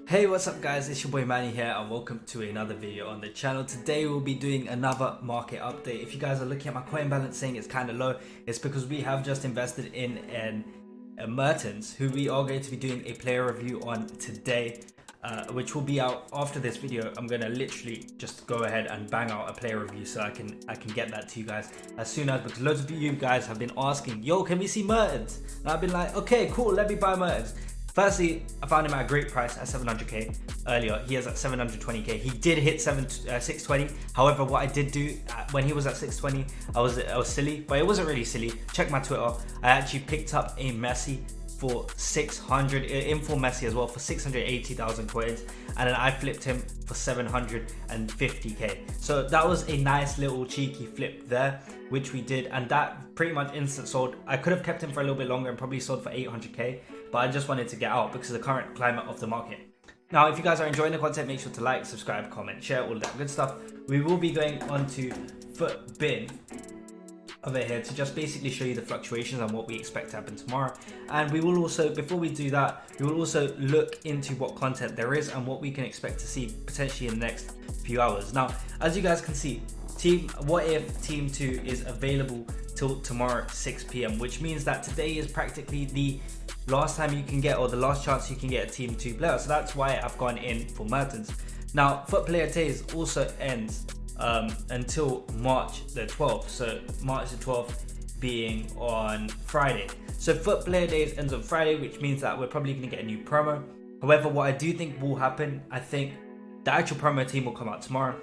Hey, what's up guys, it's your boy Manny here and welcome to another video on the channel. Today we'll be doing another market update. If you guys are looking at my coin balance saying it's kind of low, it's because we have just invested in a Mertens, who we are going to be doing a player review on today, which will be out after this video. I'm gonna literally just go ahead and bang out a player review so I can get that to you guys as soon as, because loads of you guys have been asking, yo, can we see Mertens? And I've been like, okay, cool, let me buy Mertens. Firstly, I found him at a great price at 700k earlier. He is at 720k. He did hit 620. However, what I did do when he was at 620, I was silly, but it wasn't really silly. Check my Twitter. I actually picked up a Messi for 600, inform Messi as well, for 680,000 coins, and then I flipped him for 750k. So that was a nice little cheeky flip there, which we did, and that pretty much instant sold. I could have kept him for a little bit longer and probably sold for 800k, but I just wanted to get out because of the current climate of the market. Now, if you guys are enjoying the content, make sure to like, subscribe, comment, share, all of that good stuff. We will be going on to FootBin over here to just basically show you the fluctuations and what we expect to happen tomorrow. And we will also, before we do that, we will also look into what content there is and what we can expect to see potentially in the next few hours. Now, as you guys can see, what if Team 2 is available till tomorrow 6 p.m, which means that today is practically the last time you can get, or the last chance you can get, a Team 2 player. So that's why I've gone in for Mertens. Now, FUT Player Days also ends until March the 12th. So March the 12th being on Friday. So FUT Player Days ends on Friday, which means that we're probably going to get a new promo. However, what I do think will happen, I think the actual promo team will come out tomorrow,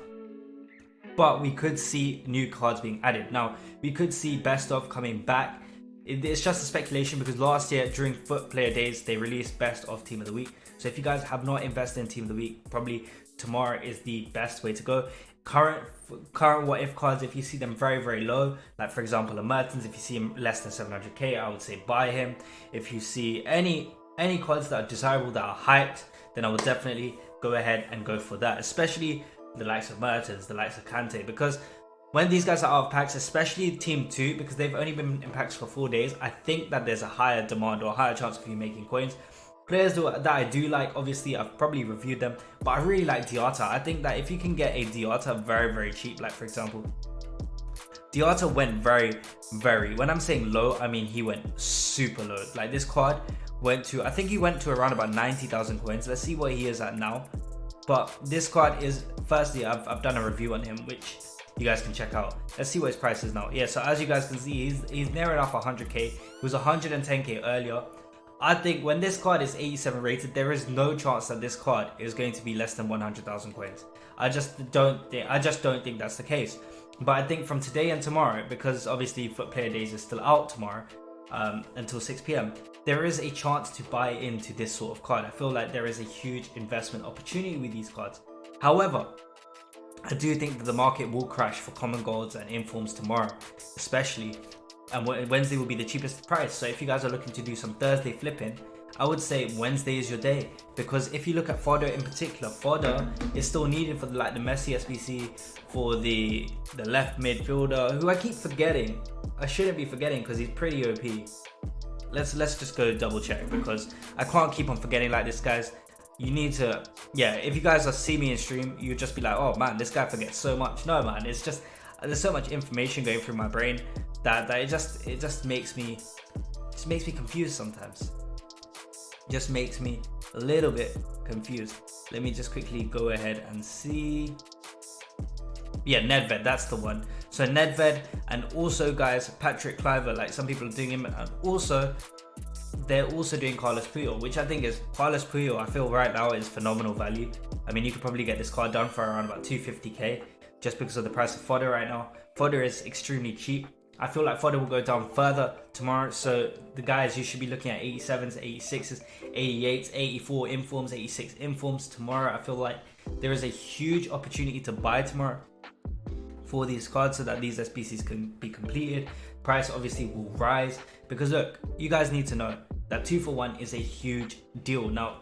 but we could see new cards being added. Now, we could see Best Of coming back. It's just a speculation because last year during FUT Player Days, they released Best Of Team of the Week. So if you guys have not invested in Team of the Week, probably tomorrow is the best way to go. Current what if cards, if you see them very, very low, like for example a Mertens, if you see him less than 700k, I would say buy him. If you see any cards that are desirable, that are hyped, then I would definitely go ahead and go for that, especially the likes of Mertens, the likes of Kante, because when these guys are out of packs, especially Team 2, because they've only been in packs for 4 days, I think that there's a higher demand or a higher chance of you making coins. Players that I do like, obviously I've probably reviewed them, but I really like Diatta. I think that if you can get a Diatta very, very cheap, like for example, Diatta went very, when I'm saying low, I mean he went super low. Like this card went to, I think he went to around about 90,000 coins. Let's see what he is at now. But this card is, firstly, I've done a review on him, which you guys can check out. Let's see what his price is now. Yeah, so as you guys can see, he's near enough 100k. He was 110k earlier. I think when this card is 87 rated, there is no chance that this card is going to be less than 100,000 coins. I just don't think that's the case. But I think from today and tomorrow, because obviously FUT Player Days is still out tomorrow until 6 p.m, there is a chance to buy into this sort of card. I feel like there is a huge investment opportunity with these cards. However, I do think that the market will crash for common golds and informs tomorrow, especially, and Wednesday will be the cheapest price. So if you guys are looking to do some Thursday flipping, I would say Wednesday is your day, because if you look at fodder in particular, fodder is still needed for the Messi SBC, for the left midfielder, who I keep forgetting. I shouldn't be forgetting because he's pretty OP. Let's just go double check, because I can't keep on forgetting like this, guys. You need to, yeah, if you guys see me in stream, you'd just be like, oh man, this guy forgets so much. No man, it's just, there's so much information going through my brain that it just makes me confused sometimes. It just makes me a little bit confused. Let me just quickly go ahead and see. Yeah, Nedved, that's the one. So Nedved, and also guys, Patrick Kluivert, like some people are doing him, and also they're also doing Carlos Puyol, which I think is, Carlos Puyol, I feel right now is phenomenal value. I mean, you could probably get this card done for around about 250k just because of the price of fodder right now. Fodder is extremely cheap. I feel like fodder will go down further tomorrow. So the guys, you should be looking at 87s, 86s, 88s, 84 informs, 86 informs tomorrow. I feel like there is a huge opportunity to buy tomorrow for these cards so that these SBCs can be completed. Price obviously will rise, because look, you guys need to know that 2 for 1 is a huge deal. Now,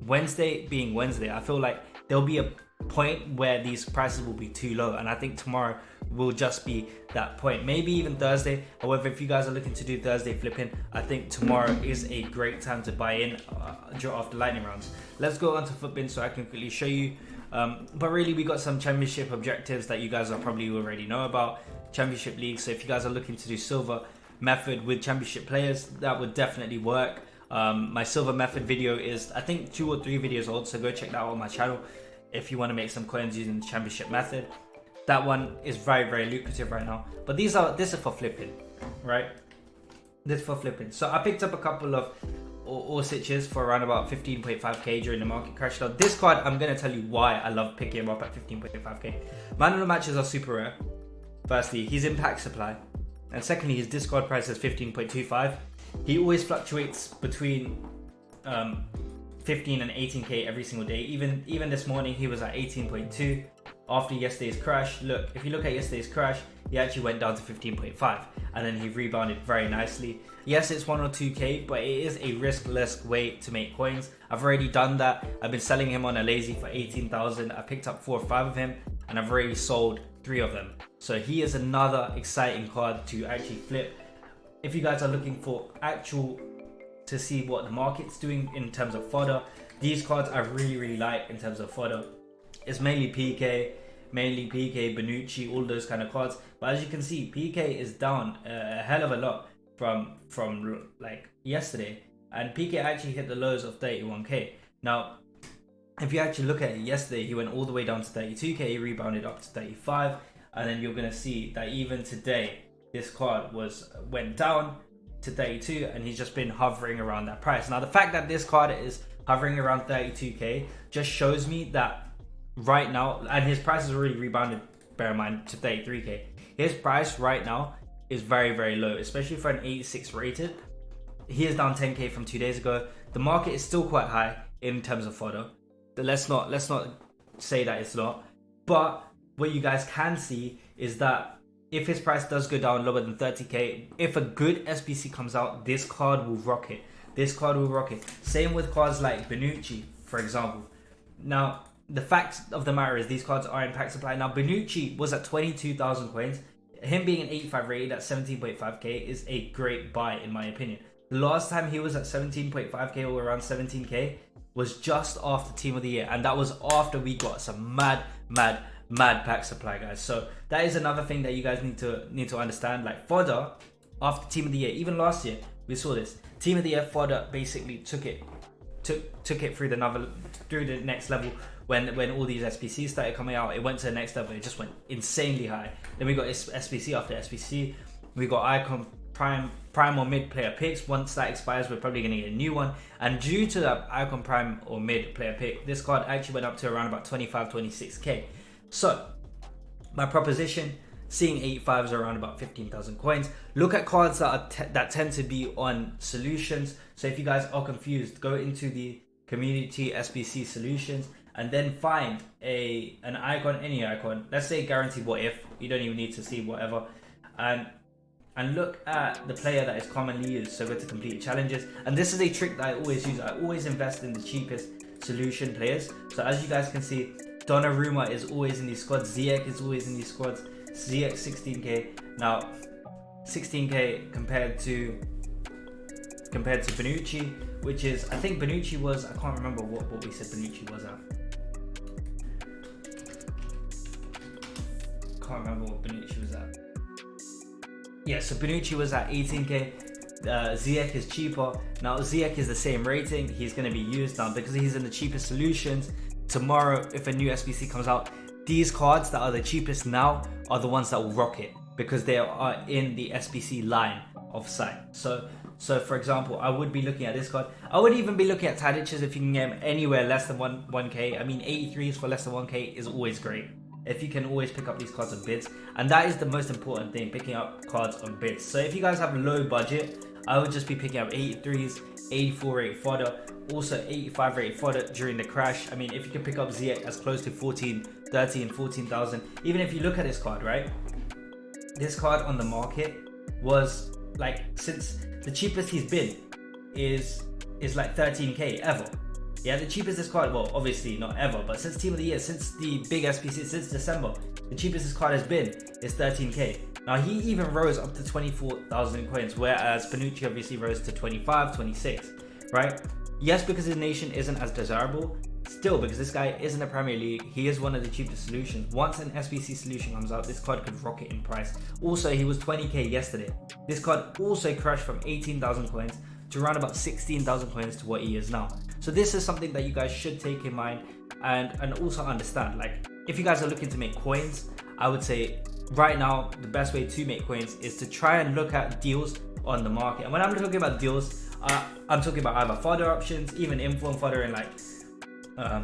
Wednesday being Wednesday, I feel like there'll be a point where these prices will be too low, and I think tomorrow will just be that point, maybe even Thursday. However, if you guys are looking to do Thursday flipping, I think tomorrow is a great time to buy in after lightning rounds. Let's go on to FootBin so I can quickly show you. But really, we got some championship objectives that you guys are probably already know about. Championship League, so if you guys are looking to do silver method with championship players, that would definitely work. My silver method video is, I think, 2 or 3 videos old, so go check that out on my channel if you want to make some coins using the championship method. That one is very, very lucrative right now. But this is for flipping, right? This is for flipping. So I picked up a couple of Orsic's for around about 15.5k during the market crash. Now this card, I'm going to tell you why I love picking him up at 15.5k. Man of the matches are super rare. Firstly, he's impact supply. And secondly, his discard price is 15.25. He always fluctuates between 15 and 18k every single day. Even this morning, he was at 18.2 after yesterday's crash. Look, if you look at yesterday's crash, he actually went down to 15.5 and then he rebounded very nicely. Yes, it's 1 or 2k, but it is a riskless way to make coins. I've already done that. I've been selling him on a lazy for 18,000. I picked up 4 or 5 of him and I've already sold 3 of them. So he is another exciting card to actually flip. If you guys are looking for to see what the market's doing in terms of fodder, these cards I really like in terms of fodder. It's mainly PK, Bonucci, all those kind of cards. But as you can see, PK is down a hell of a lot from like yesterday, and PK actually hit the lows of 31k. Now, if you actually look at it, yesterday he went all the way down to 32k, he rebounded up to 35, and then you're gonna see that even today this card went down to 32, and he's just been hovering around that price. Now the fact that this card is hovering around 32k just shows me that right now, and his price has already rebounded, bear in mind, to 33k. His price right now is very low, especially for an 86 rated. He is down 10k from 2 days ago. The market is still quite high in terms of fodder. Let's not say that it's not. But what you guys can see is that if his price does go down lower than 30k, if a good SBC comes out, this card will rocket. This card will rocket. Same with cards like Bonucci, for example. Now, the fact of the matter is these cards are impact supply. Now, Bonucci was at 22,000 coins. Him being an 85 rated at 17.5k is a great buy in my opinion. The last time he was at 17.5k or around 17k was just after Team of the Year, and that was after we got some mad pack supply, guys. So that is another thing that you guys need to understand. Like fodder after Team of the Year, even last year we saw this. Team of the Year fodder basically took it through the next level. When all these SPCs started coming out, it went to the next level. It just went insanely high. Then we got SPC after SPC. We got Icon Prime or Mid player picks. Once that expires, we're probably going to get a new one. And due to that Icon Prime or Mid player pick, this card actually went up to around about 25-26k. So my proposition, seeing 85s around about 15,000 coins. An at cards that tend to be on solutions. So if you guys are confused, go into the community SBC solutions and then find an icon, any icon. Let's say guaranteed what if. You don't even need to see whatever. And look at the player that is commonly used. So go to complete challenges. And this is a trick that I always use. I always invest in the cheapest solution players. So as you guys can see, Donnarumma is always in these squads. Ziyech is always in these squads. Ziyech 16k. Now 16k compared to Bonucci, which is, I think Bonucci was, I can't remember what we said Bonucci was at. Can't remember what Bonucci was at. Yeah, so Bonucci was at 18k. Ziyech is cheaper. Now Ziyech is the same rating. He's going to be used now because he's in the cheapest solutions. Tomorrow, if a new SBC comes out, these cards that are the cheapest now are the ones that will rocket because they are in the SBC line of sight. So for example, I would be looking at this card. I would even be looking at Tadic's if you can get him anywhere less than 1k. I mean, 83s for less than 1k is always great. If you can always pick up these cards on bids, and that is the most important thing, picking up cards on bids. So if you guys have a low budget, I would just be picking up 83s, 84 rated fodder, also 85 rated fodder during the crash. I mean, if you can pick up Ziyech as close to 14,000, even if you look at this card, right? This card on the market was like, since the cheapest he's been is like 13k ever. Yeah, the cheapest this card, well, obviously not ever, but since Team of the Year, since the big SPC, since December, the cheapest this card has been is 13k. Now, he even rose up to 24,000 coins, whereas Panucci obviously rose to 25, 26, right? Yes, because his nation isn't as desirable. Still, because this guy is in the Premier League, he is one of the cheapest solutions. Once an SBC solution comes out, this card could rocket in price. Also, he was 20k yesterday. This card also crashed from 18,000 coins to around about 16,000 coins to what he is now. So this is something that you guys should take in mind and also understand. Like, if you guys are looking to make coins, I would say right now the best way to make coins is to try and look at deals on the market. And when I'm talking about deals, I'm talking about either fodder options, even inform fodder, and like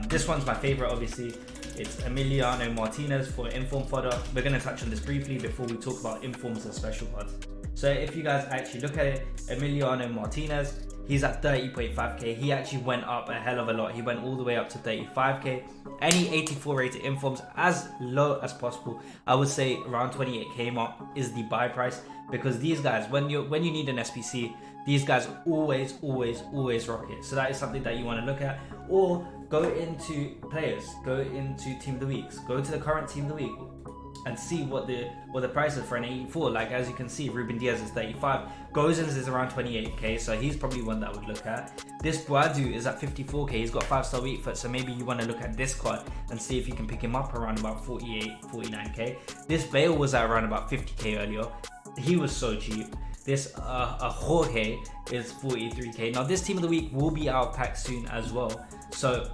this one's my favorite, obviously. It's Emiliano Martinez for inform fodder. We're going to touch on this briefly before we talk about informs and special cards. So if you guys actually look at it, Emiliano Martinez, he's at 30.5k. He actually went up a hell of a lot. He went all the way up to 35k. Any 84 rated informs, as low as possible. I would say around 28k mark is the buy price, because these guys, when you need an SPC, these guys always rock it. So that is something that you want to look at. Or go into players, go into team of the weeks, go to the current team of the week and see what the price is for an 84. Like, as you can see, Ruben Diaz is 35, Gozens is around 28k, so he's probably one that I would look at. This Boadu is at 54k. He's got 5-star weak foot, so maybe you want to look at this card and see if you can pick him up around about 48, 49k. This Bale was at around about 50k earlier. He was so cheap. This Jorge is 43k. Now, this team of the week will be out of pack soon as well, so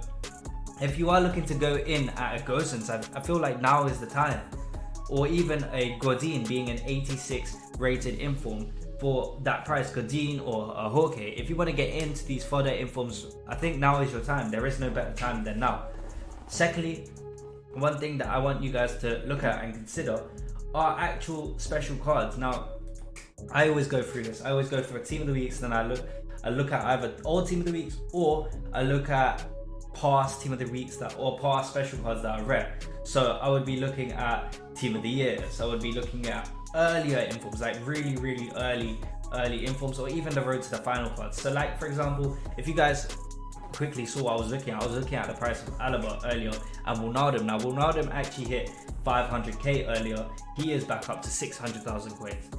if you are looking to go in at a Gosens, I feel like now is the time. Or even a Godin, being an 86 rated inform for that price, Godin or a Jorge. If you want to get into these fodder informs, I think now is your time. There is no better time than now. Secondly, one thing that I want you guys to look at and consider are actual special cards. Now, I always go through this. I always go for a team of the weeks, then I look at either old team of the weeks, or I look at past team of the weeks or past special cards that are rare. So I would be looking at team of the year. So I would be looking at earlier informs, like really early informs, or even the road to the final cards. So, like, for example, if you guys quickly saw what I was looking at the price of Alaba earlier and Wijnaldum. Now, Wijnaldum actually hit 500k earlier. He is back up to 600,000 coins.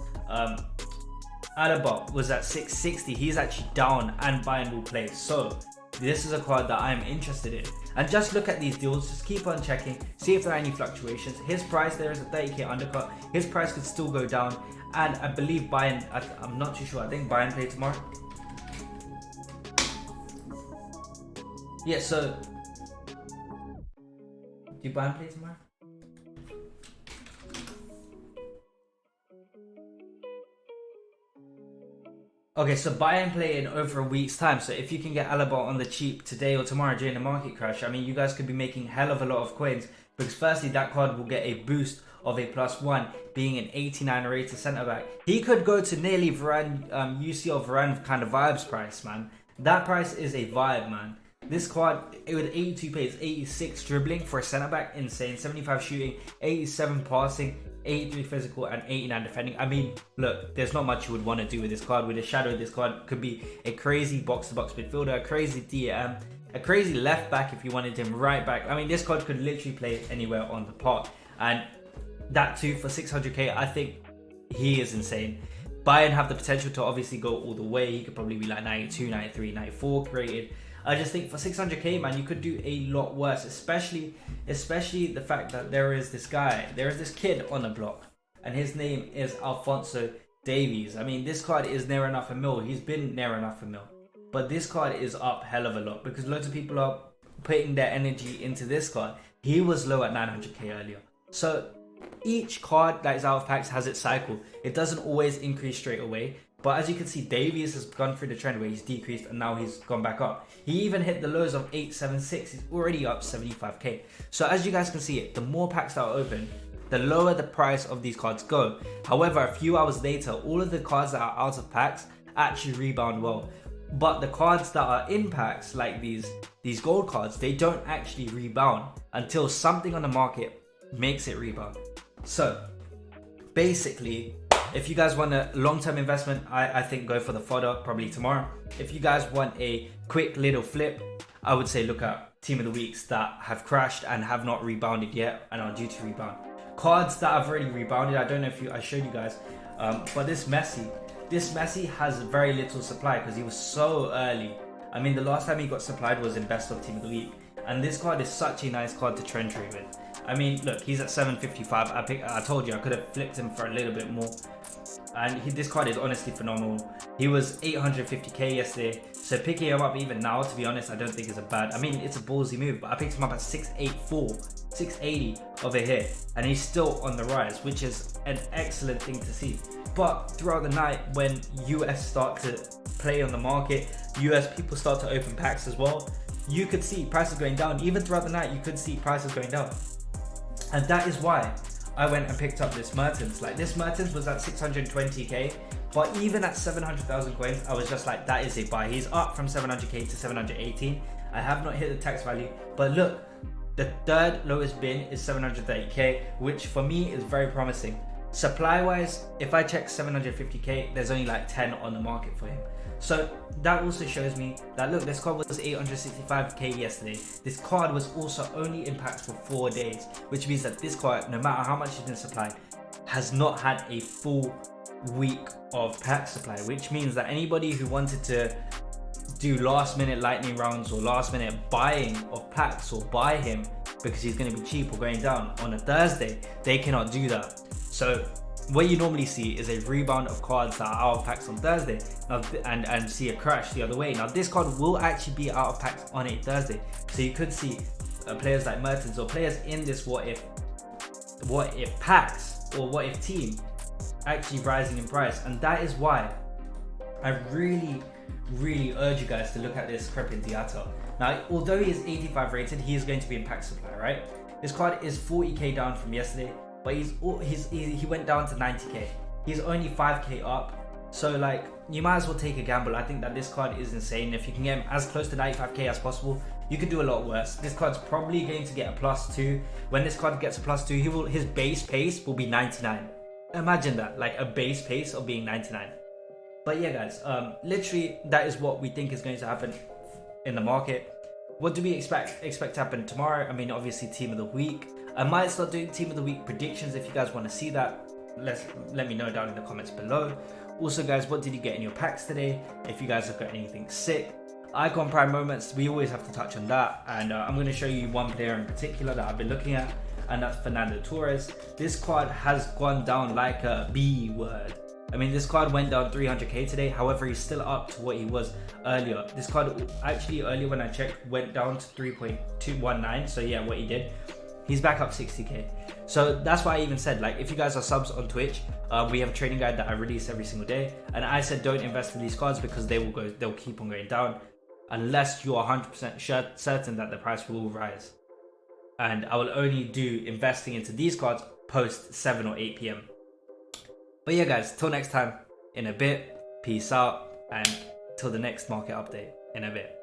Alaba was at 660. He's actually down, and Bayern will play. So this is a card that I'm interested in. And just look at these deals, just keep on checking, see if there are any fluctuations. His price, there is a 30k undercut. His price could still go down. And I believe Bayern, I'm not too sure, I think Bayern play tomorrow. Yeah, so do Bayern play tomorrow? Okay, so Bayern play in over a week's time. So if you can get Alaba on the cheap today or tomorrow during the market crash, I mean, you guys could be making hell of a lot of coins, because firstly, that card will get a boost of a +1, being an 89 rated centre back. He could go to nearly Varane, UCL Varane kind of vibes price, man. That price is a vibe, man. This card, with 82 pace, 86 dribbling for a centre back, insane. 75 shooting, 87 passing, 83 physical, and 89 defending. I mean, look, there's not much you would want to do with this card. With a shadow, this card could be a crazy box-to-box midfielder, a crazy DM, a crazy left back if you wanted him right back. I mean, this card could literally play anywhere on the park. And that too, for 600k, I think he is insane. Bayern have the potential to obviously go all the way. He could probably be like 92, 93, 94 rated. I just think for 600k, man, you could do a lot worse, especially the fact that there is this kid on the block, and his name is Alphonso Davies. I mean, this card is near enough a mil. He's been near enough a mil, but this card is up hell of a lot because loads of people are putting their energy into this card. He was low at 900k earlier. So each card that is out of packs has its cycle. It doesn't always increase straight away. But as you can see, Davies has gone through the trend where he's decreased and now he's gone back up. He even hit the lows of 876. He's already up 75k. So as you guys can see, the more packs that are open, the lower the price of these cards go. However, a few hours later, all of the cards that are out of packs actually rebound well. But the cards that are in packs, like these gold cards, they don't actually rebound until something on the market makes it rebound. So basically, if you guys want a long-term investment, I think go for the fodder probably tomorrow. If you guys want a quick little flip, I would say look at team of the weeks that have crashed and have not rebounded yet and are due to rebound. Cards that have already rebounded, I don't know if I showed you guys, but this Messi has very little supply because he was so early. I mean, the last time he got supplied was in best of team of the week, and this card is such a nice card to trend trade with. I mean, look, he's at 755. I told you I could have flipped him for a little bit more. And this card is honestly phenomenal. He was 850k yesterday, so picking him up even now, to be honest, I don't think is a bad. I mean, it's a ballsy move, but I picked him up at 684, 680 over here, and he's still on the rise, which is an excellent thing to see. But throughout the night, when US start to play on the market, US people start to open packs as well, you could see prices going down. Even throughout the night, you could see prices going down, and that is why I went and picked up this Mertens. Like, this Mertens was at 620k, but even at 700,000 coins, I was just like, that is a buy. He's up from 700k to 718. I have not hit the tax value, but look, the third lowest bin is 730k, which for me is very promising. Supply wise, if I check 750k, there's only like 10 on the market for him. So that also shows me that, look, this card was 865k yesterday. This card was also only in packs for 4 days, which means that this card, no matter how much has been supplied, has not had a full week of pack supply, which means that anybody who wanted to do last minute lightning rounds or last minute buying of packs or buy him because he's going to be cheap or going down on a Thursday, they cannot do that. So what you normally see is a rebound of cards that are out of packs on Thursday and see a crash the other way. Now this card will actually be out of packs on a Thursday, so you could see players like Mertens or players in this what if packs or what if team actually rising in price. And that is why I really urge you guys to look at this Crepin Diatta. Now, although he is 85 rated, he is going to be in pack supply, right? This card is 40k down from yesterday, but he went down to 90k. He's only 5k up, so like, you might as well take a gamble. I think that this card is insane. If you can get him as close to 95k as possible, you could do a lot worse. This card's probably going to get a +2. When this card gets a +2, his base pace will be 99. Imagine that, like a base pace of being 99. But yeah, guys, literally that is what we think is going to happen in the market. What do we expect to happen tomorrow? I mean, obviously team of the week. I might start doing team of the week predictions. If you guys want to see that, let me know down in the comments below. Also, guys, what did you get in your packs today? If you guys have got anything sick. Icon Prime moments, we always have to touch on that. And I'm going to show you one player in particular that I've been looking at, and that's Fernando Torres. This card has gone down like a B word. I mean, this card went down 300k today. However, he's still up to what he was earlier. This card actually earlier when I checked went down to 3.219. So yeah, what he did, he's back up 60k. So that's why I even said, like, if you guys are subs on Twitch, we have a trading guide that I release every single day, and I said don't invest in these cards because they'll keep on going down unless you're 100% certain that the price will rise. And I will only do investing into these cards post 7 or 8 p.m. But yeah, guys, till next time, in a bit, peace out, and till the next market update in a bit.